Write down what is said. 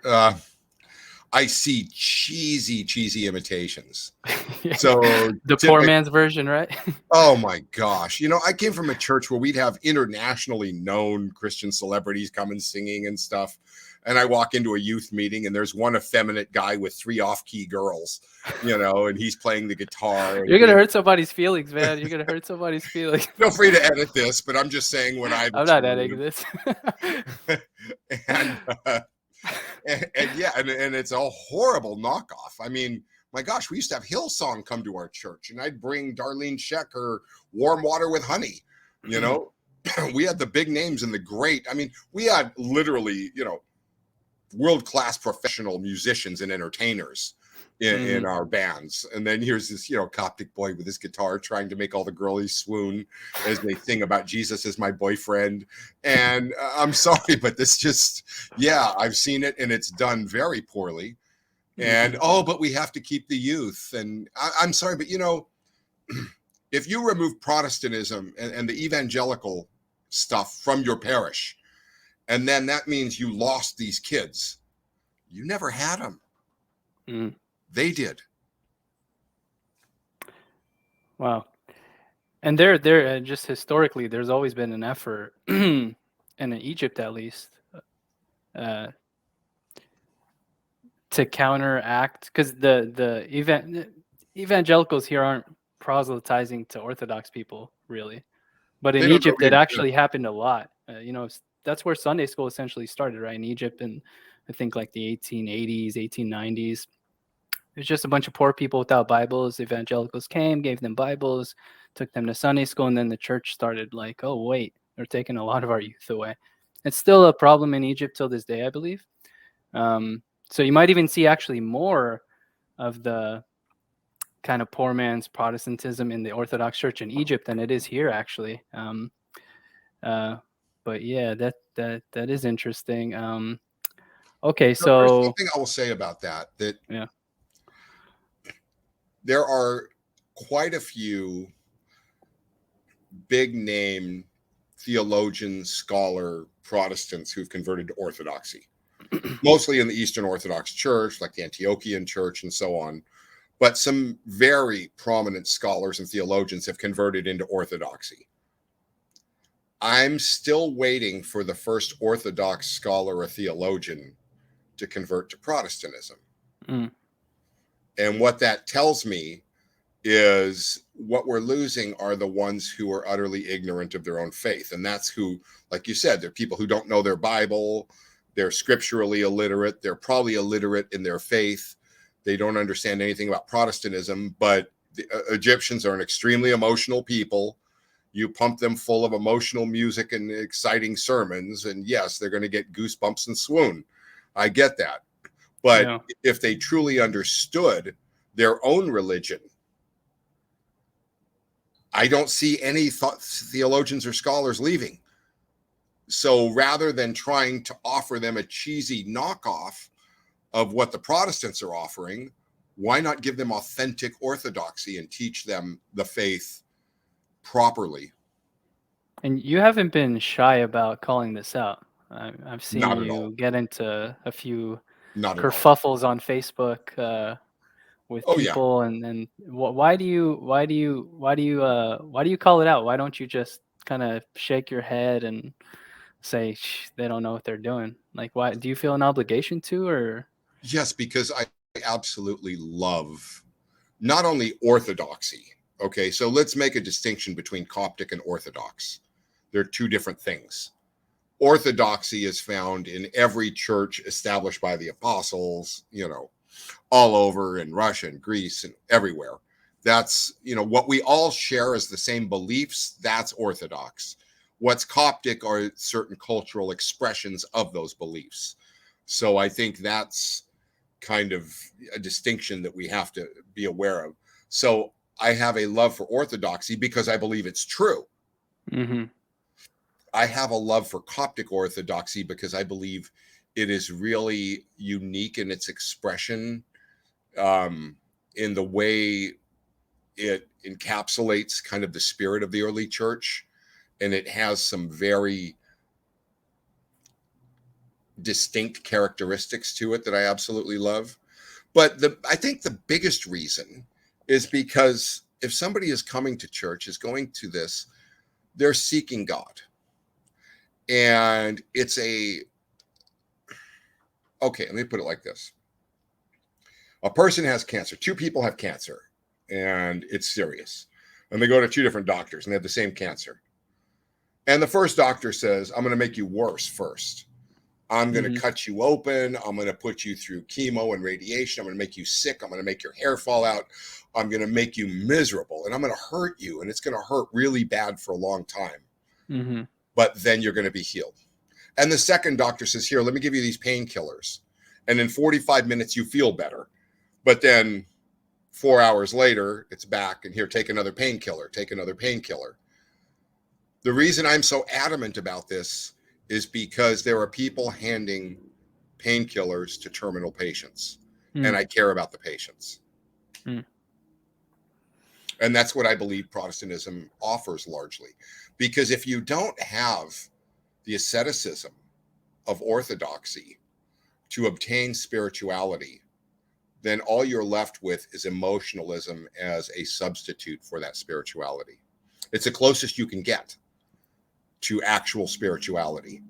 Uh, I see cheesy imitations. Yeah. So, The poor man's version, right? oh my gosh. I came from a church where we'd have internationally known Christian celebrities come and singing and stuff. And I walk into a youth meeting and there's one effeminate guy with 3 off-key girls, and he's playing the guitar and You're gonna doing. hurt somebody's feelings, man. You're gonna hurt somebody's feelings. Feel free to edit this, but I'm just saying what I've I'm not editing experienced. this. and, uh, and yeah, and it's a horrible knockoff. I mean, my gosh, we used to have Hillsong come to our church, and I'd bring Darlene Sheck her warm water with honey. We had the big names and the great. I mean, we had literally, world-class professional musicians and entertainers in our bands. And then here's this, Coptic boy with his guitar trying to make all the girlies swoon as they sing about Jesus as my boyfriend. And I'm sorry, but this just, yeah, I've seen it and it's done very poorly. And, but we have to keep the youth. And I'm sorry, but if you remove Protestantism and the evangelical stuff from your parish, and then that means you lost these kids, you never had them. They did. Wow. And there just historically, there's always been an effort, and in Egypt at least, to counteract, because the evangelicals here aren't proselytizing to Orthodox people really, but in Egypt it actually happened a lot. That's where Sunday school essentially started, right, in Egypt, and I think like the 1880s, 1890s. It was just a bunch of poor people without Bibles. Evangelicals came, gave them Bibles, took them to Sunday school, and then the church started like, oh, wait, they're taking a lot of our youth away. It's still a problem in Egypt till this day, I believe. So you might even see actually more of the kind of poor man's Protestantism in the Orthodox Church in Egypt than it is here, actually. But yeah, that is interesting. Okay, so there's something I will say about that yeah. There are quite a few big name theologian, scholar Protestants who've converted to Orthodoxy, mostly in the Eastern Orthodox Church, like the Antiochian Church and so on. But some very prominent scholars and theologians have converted into Orthodoxy. I'm still waiting for the first Orthodox scholar or theologian to convert to Protestantism. And what that tells me is what we're losing are the ones who are utterly ignorant of their own faith. And that's who, like you said, they're people who don't know their Bible. They're scripturally illiterate. They're probably illiterate in their faith. They don't understand anything about Protestantism, but the Egyptians are an extremely emotional people. You pump them full of emotional music and exciting sermons, and yes, they're going to get goosebumps and swoon. I get that. But if they truly understood their own religion, I don't see any theologians or scholars leaving. So rather than trying to offer them a cheesy knockoff of what the Protestants are offering, why not give them authentic orthodoxy and teach them the faith properly? And you haven't been shy about calling this out. I've seen you get into a few kerfuffles on Facebook with people, and why do you call it out? Why don't you just kind of shake your head and say they don't know what they're doing? Like, why do you feel an obligation to? Or yes, because I absolutely love not only orthodoxy. Okay, so let's make a distinction between Coptic and Orthodox. They're two different things. Orthodoxy is found in every church established by the apostles, all over in Russia and Greece and everywhere. That's, what we all share as the same beliefs. That's Orthodox. What's Coptic are certain cultural expressions of those beliefs. So I think that's kind of a distinction that we have to be aware of. So I have a love for Orthodoxy because I believe it's true. I have a love for Coptic Orthodoxy because I believe it is really unique in its expression, in the way it encapsulates kind of the spirit of the early church. And it has some very distinct characteristics to it that I absolutely love. But I think the biggest reason is because if somebody is coming to church, is going to this, they're seeking God. And it's okay, let me put it like this. A person has cancer. Two people have cancer, and it's serious. And they go to two different doctors, and they have the same cancer. And the first doctor says, I'm going to make you worse first. I'm going to cut you open. I'm going to put you through chemo and radiation. I'm going to make you sick. I'm going to make your hair fall out. I'm going to make you miserable, and I'm going to hurt you, and it's going to hurt really bad for a long time. But then you're going to be healed. And the second doctor says, here, let me give you these painkillers. And in 45 minutes, you feel better. But then 4 hours later, it's back, and here, take another painkiller, take another painkiller. The reason I'm so adamant about this is because there are people handing painkillers to terminal patients, and I care about the patients. And that's what I believe Protestantism offers largely. Because if you don't have the asceticism of orthodoxy to obtain spirituality, then all you're left with is emotionalism as a substitute for that spirituality. It's the closest you can get to actual spirituality.